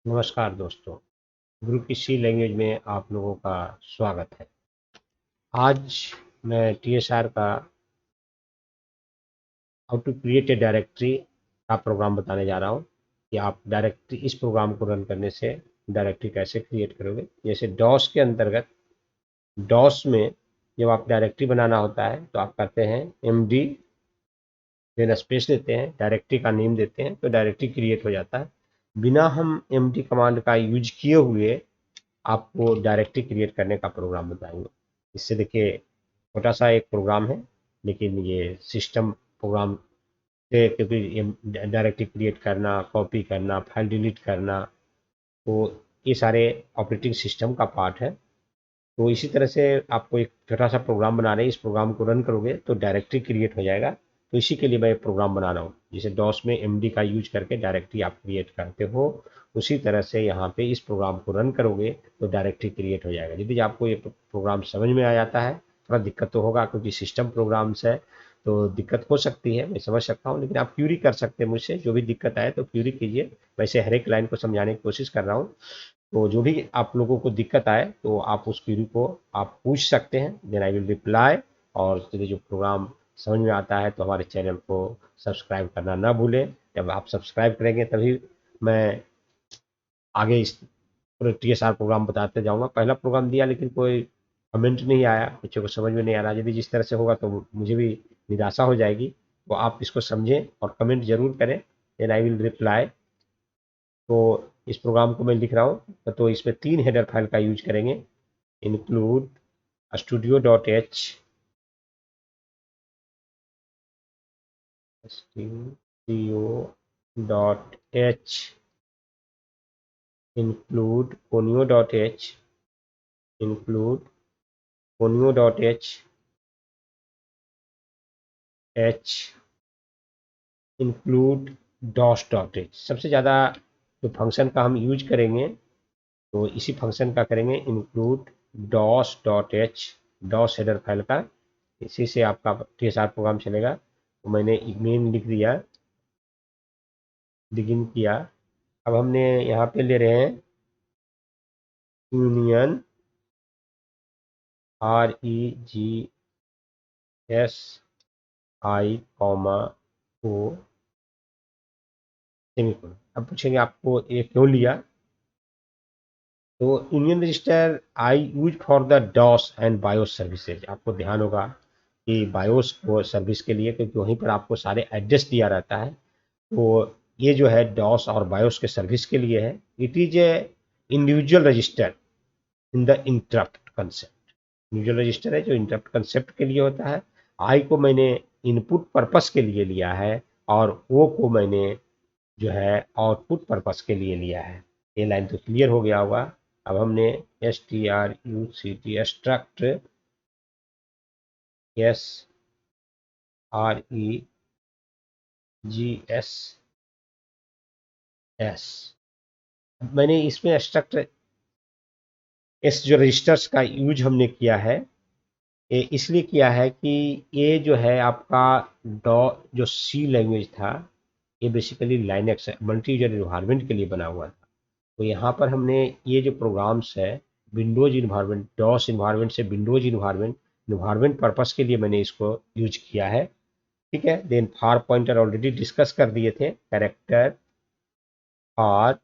नमस्कार दोस्तों, गुरु की सी लैंग्वेज में आप लोगों का स्वागत है। आज मैं टीएसआर का how to create a directory का प्रोग्राम बताने जा रहा हूँ कि आप डायरेक्टरी इस प्रोग्राम को रन करने से डायरेक्टरी कैसे क्रिएट करोगे। जैसे डॉस के अंतर्गत डॉस में जब आप डायरेक्टरी बनाना होता है तो आप करते हैं एमडी, देन स्पेस देते हैं, डायरेक्टरी का नेम देते हैं तो डायरेक्टरी क्रिएट हो जाता है। बिना हम एमडी कमांड का यूज किए हुए आपको डायरेक्टरी क्रिएट करने का प्रोग्राम बताएंगे। इससे देखिए छोटा सा एक प्रोग्राम है, लेकिन ये सिस्टम प्रोग्राम से, क्योंकि ये डायरेक्टरी क्रिएट करना, कॉपी करना, फाइल डिलीट करना, तो ये सारे ऑपरेटिंग सिस्टम का पार्ट है। तो इसी तरह से आपको एक छोटा सा प्रोग्राम बना रहे हैं, इस प्रोग्राम को रन करोगे तो डायरेक्टरी क्रिएट हो जाएगा। तो इसी के लिए मैं प्रोग्राम बना रहा हूँ। जैसे डॉस में एमडी का यूज करके डायरेक्टरी आप क्रिएट करते हो, उसी तरह से यहाँ पे इस प्रोग्राम को रन करोगे तो डायरेक्टरी क्रिएट हो जाएगा। यदि आपको ये प्रोग्राम समझ में आ जाता है, थोड़ा दिक्कत तो होगा क्योंकि सिस्टम प्रोग्राम्स है तो दिक्कत हो सकती है, मैं समझ सकता हूँ, लेकिन आप क्यूरी कर सकते हैं मुझसे, जो भी दिक्कत आए तो क्यूरी कीजिए। वैसे हर एक लाइन को समझाने की कोशिश कर रहा हूँ, तो जो भी आप लोगों को दिक्कत आए तो आप उस क्वेरी को आप पूछ सकते हैं, देन आई विल रिप्लाई। और यदि जो प्रोग्राम समझ में आता है तो हमारे चैनल को सब्सक्राइब करना ना भूलें। जब आप सब्सक्राइब करेंगे तभी मैं आगे इस पूरे टीएसआर प्रोग्राम बताते जाऊंगा। पहला प्रोग्राम दिया लेकिन कोई कमेंट नहीं आया, बच्चों को समझ में नहीं आ रहा। यदि जिस तरह से होगा तो मुझे भी निराशा हो जाएगी, तो आप इसको समझें और कमेंट जरूर करें, देन आई विल रिप्लाई। तो इस प्रोग्राम को मैं लिख रहा हूँ तो इसमें 3 हेडर फाइल का यूज करेंगे। Include studio dot h, studio dot h, include conio dot h, include conio dot h, h include dos dot h. सबसे ज़्यादा जो फंक्शन का हम यूज करेंगे तो इसी फंक्शन का करेंगे, include dos dot h, dos header file का। इसी से आपका टीएसआर प्रोग्राम चलेगा। तो मैंने मेन लिख दिया, बिगिन किया। अब हमने यहाँ पे ले रहे हैं union, REGSI comma O semicolon. अब पूछेंगे आपको ये क्यों लिया, तो union register I use for the dos and BIOS services. आपको ध्यान होगा कि बायोस को सर्विस के लिए, क्योंकि वहीं पर आपको सारे एड्रेस दिया रहता है, तो ये जो है डॉस और बायोस के सर्विस के लिए है। It is a individual register in the interrupt concept. Individual register है जो इंटरप्ट कंसेप्ट के लिए होता है। आई को मैंने इनपुट पर्पस के लिए लिया है और ओ को मैंने जो है आउटपुट पर्पस के लिए लिया है। ये लाइन तो क्लियर हो गया होगा। अब हमने struct SREGS, मैंने इसमें स्ट्रक्ट एस जो रजिस्टर्स का यूज हमने किया है, ये इसलिए किया है कि ये जो है आपका डॉ जो सी लैंग्वेज था, ये basically Linux multi user environment के लिए बना हुआ था। तो यहाँ पर हमने ये जो प्रोग्राम्स है, विंडोज इन्वायरमेंट, डॉस इन्वायरमेंट से विंडोज इन्वायरमेंट, इन्वायरमेंट पर्पस के लिए मैंने इसको यूज किया है। ठीक है, देन फार पॉइंटर ऑलरेडी डिस्कस कर दिए थे, कैरेक्टर और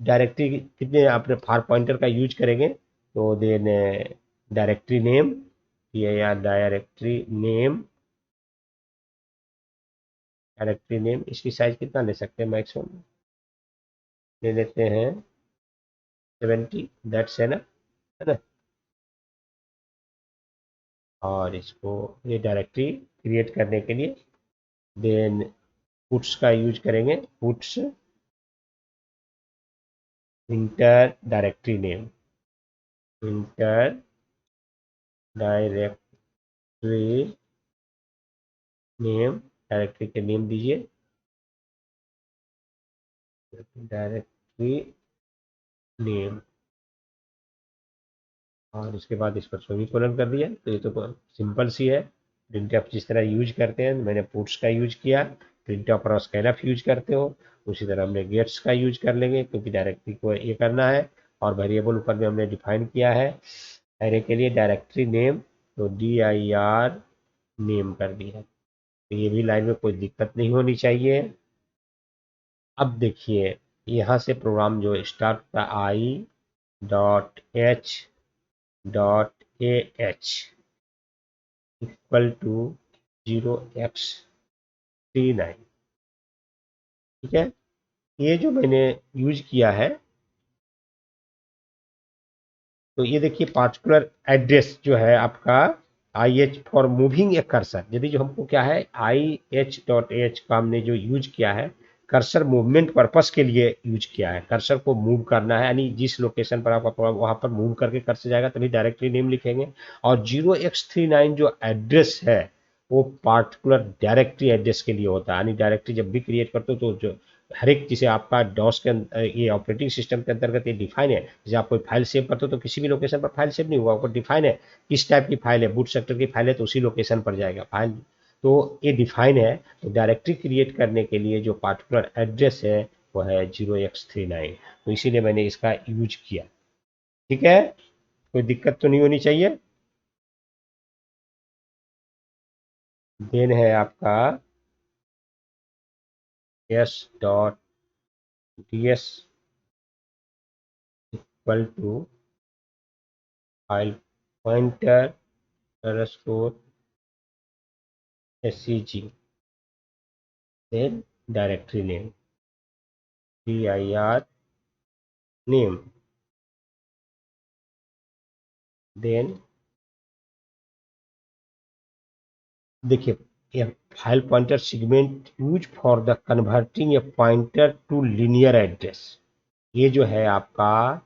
डायरेक्टरी कितने आपने फार पॉइंटर का यूज करेंगे, तो देन डायरेक्टरी नेम, या डायरेक्टरी नेम, डायरेक्टरी नेम इसकी साइज कितना ले सकते हैं, मैक्सिमम ले लेते हैं 70, दैट्स है ना, है ना। और इसको ये डायरेक्टरी क्रिएट करने के लिए देन पुट्स का यूज करेंगे, puts inter directory name, inter directory name, directory के नेम दीजिए, डायरेक्टरी नेम, और इसके बाद इस पर सेमीकोलन कर दिया। तो ये तो सिंपल सी है, प्रिंटफ जिस तरह यूज करते हैं, मैंने पुट्स का यूज किया। प्रिंटफ और स्कैनफ यूज करते हो उसी तरह हमने गेट्स का यूज कर लेंगे, क्योंकि डायरेक्टरी को ये करना है। और वेरिएबल ऊपर में हमने डिफाइन किया है एरे के लिए डायरेक्टरी नेम, तो dir नेम कर दिया। तो ये भी लाइन में कोई दिक्कत नहीं होनी चाहिए। अब देखिए यहाँ से प्रोग्राम जो स्टार्ट होता है i.h.ah इक्वल टू 0x39। ठीक है, ये जो मैंने यूज किया है, तो ये देखिए पार्टिकुलर एड्रेस जो है आपका I H for moving A cursor. यदि जो हमको क्या है IH.h का हमने जो यूज किया है कर्सर मूवमेंट पर्पस के लिए यूज किया है, कर्सर को मूव करना है, यानी जिस लोकेशन पर आपका प्रोग्राम वहां पर मूव करके कर्सर जाएगा तभी डायरेक्टरी नेम लिखेंगे। और 0x39 जो एड्रेस है वो पार्टिकुलर डायरेक्टरी एड्रेस के लिए होता है, यानी डायरेक्टरी जब भी क्रिएट करते हो तो जो हर एक जैसे आपका डॉस के ये ऑपरेटिंग सिस्टम के अंतर्गत ये डिफाइन है, जैसे आप कोई फाइल सेव करते हो तो किसी भी लोकेशन पर फाइल सेव नहीं हुआ, ऊपर डिफाइन है किस टाइप की फाइल है, बूट सेक्टर की फाइल है तो उसी लोकेशन पर जाएगा फाइल। तो ये डिफाइन है, तो डायरेक्टरी क्रिएट करने के लिए जो पार्टिकुलर एड्रेस है वो है 0x39, तो इसीलिए मैंने इसका यूज किया। ठीक है, कोई दिक्कत तो नहीं होनी चाहिए। देन है आपका s.ds equal to file pointer underscore SCG, then directory name dir name, then देखिए ये file pointer segment use for the converting a pointer to linear address. ये जो है आपका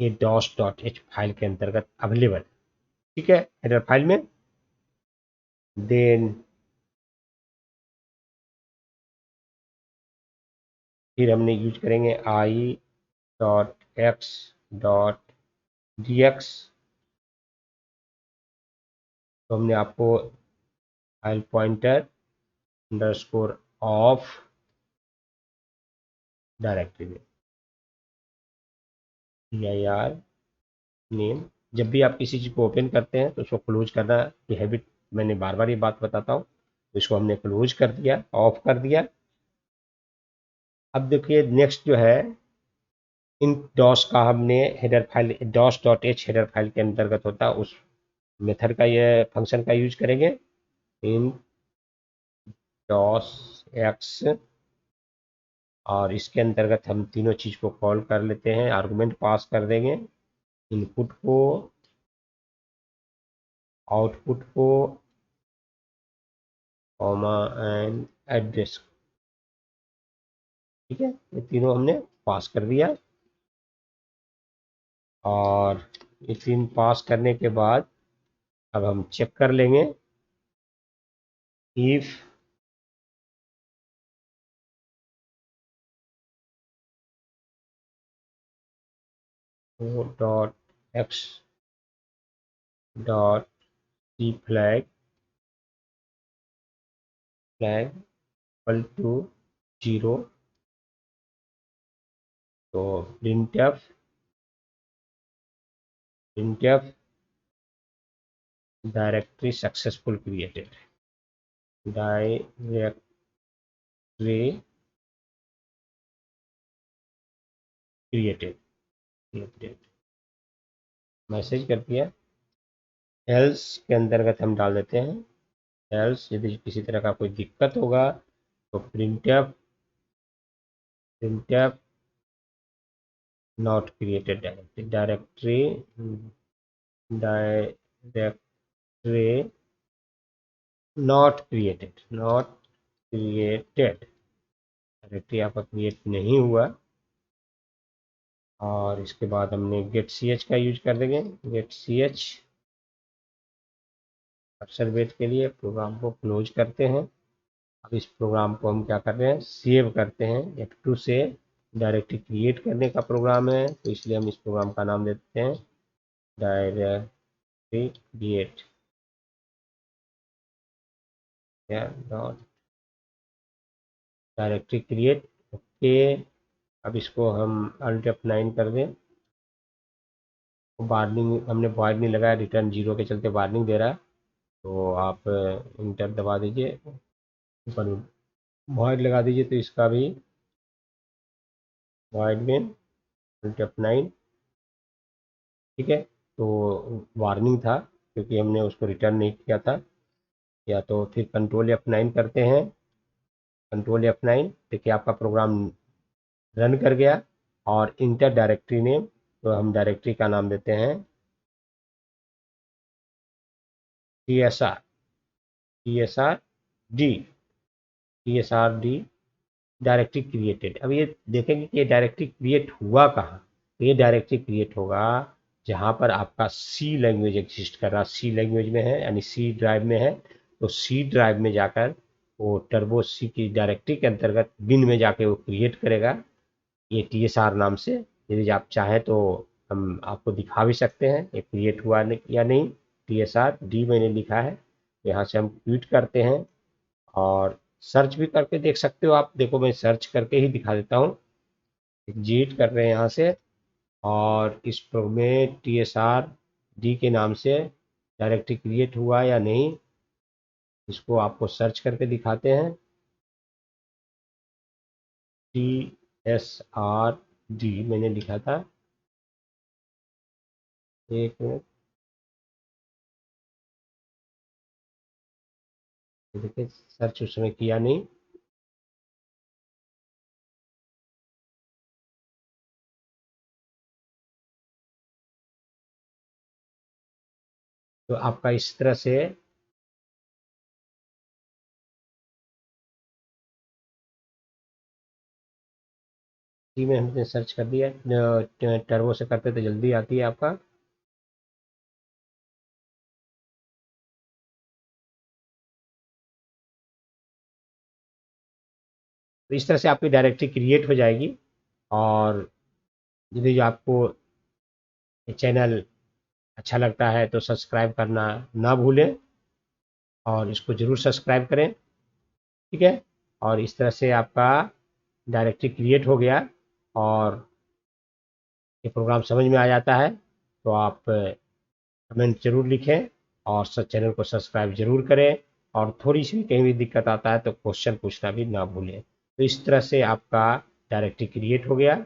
ये DOS.h फाइल के अंतर्गत अवेलेबल। ठीक है, हेडर फाइल में। देन फिर हमने यूज करेंगे i.x.dx, तो हमने आपको file pointer underscore of directory में dir नेम। जब भी आप किसी चीज़ को ओपन करते हैं तो उसको क्लोज करना की हैबिट, मैंने बार बार ये बात बताता हूँ, तो इसको हमने क्लोज कर दिया, ऑफ कर दिया। अब देखिए नेक्स्ट जो है इन डॉस का हमने header file DOS.h header file के अंतर्गत होता है, उस मेथड का ये फंक्शन का यूज करेंगे इन DOS x, और इसके अंतर्गत हम तीनों चीज को कॉल कर लेते हैं, आर्गुमेंट पास कर देंगे, इनपुट को, आउटपुट को, कॉमा एंड एड्रेस। ठीक है, ये तीनों हमने पास कर दिया। और ये तीन पास करने के बाद अब हम चेक कर लेंगे if dot x dot c flag equal to 0, तो printf directory successful created, directory created message कर दिया। एल्स के अंतर्गत हम डाल देते हैं, एल्स यदि किसी तरह का कोई दिक्कत होगा तो printf not created directory directory आपका क्रिएट नहीं हुआ। और इसके बाद हमने गेट ch का यूज कर देंगे, गेट ch कर्सर वेट के लिए प्रोग्राम को क्लोज करते हैं। अब इस प्रोग्राम को हम क्या कर रहे हैं, सेव करते हैं। F2 से डायरेक्टरी क्रिएट करने का प्रोग्राम है, तो इसलिए हम इस प्रोग्राम का नाम देते हैं directory create dot directory create. Okay, अब इसको हम Alt F9 कर दें। वार्निंग हमने वॉइड नहीं लगाया, रिटर्न 0 के चलते वार्निंग दे रहा है, तो आप इंटर दबा दीजिए, ऊपर वॉइड लगा दीजिए। तो इसका भी वॉइड में Alt F9, ठीक है। तो वार्निंग था क्योंकि हमने उसको रिटर्न नहीं किया था। या तो फिर कंट्रोल F9 करते हैं, कंट्रोल F9, देखिए आपका प्रोग्राम रन कर गया। और इंटर डायरेक्टरी नेम, तो हम डायरेक्टरी का नाम देते हैं TSR डी डायरेक्टरी क्रिएटेड। अब ये देखेंगे कि ये डायरेक्टरी क्रिएट हुआ कहाँ। तो ये डायरेक्टरी क्रिएट होगा जहाँ पर आपका सी लैंग्वेज एग्जिस्ट कर रहा, सी लैंग्वेज में है यानी सी ड्राइव में है। तो सी ड्राइव में जाकर वो टर्बो सी की डायरेक्टरी के अंतर्गत बिन में जाके वो क्रिएट करेगा ये TSR नाम से। यदि आप चाहें तो हम आपको दिखा भी सकते हैं ये क्रिएट हुआ या नहीं। TSR डी मैंने लिखा है, यहाँ से हम क्विट करते हैं और सर्च भी करके देख सकते हो आप। देखो मैं सर्च करके ही दिखा देता हूँ। एग्जिट कर रहे हैं यहाँ से और इस में TSR डी के नाम से डायरेक्टरी क्रिएट हुआ या नहीं, इसको आपको सर्च करके दिखाते हैं। TSR डी मैंने लिखा था, एक मिनट, देखिए सर्च उस समय किया नहीं। तो आपका इस तरह से डी में हमने सर्च कर दिया। टर्बो से करते तो जल्दी आती है आपका। तो इस तरह से आपकी डायरेक्टरी क्रिएट हो जाएगी। और यदि आपको ये चैनल अच्छा लगता है तो सब्सक्राइब करना ना भूलें और इसको ज़रूर सब्सक्राइब करें, ठीक है। और इस तरह से आपका डायरेक्टरी क्रिएट हो गया और ये प्रोग्राम समझ में आ जाता है। तो आप कमेंट जरूर लिखें और चैनल को सब्सक्राइब जरूर करें। और थोड़ी सी कहीं भी दिक्कत आता है तो क्वेश्चन पूछना भी ना भूलें। तो इस तरह से आपका डायरेक्टरी क्रिएट हो गया।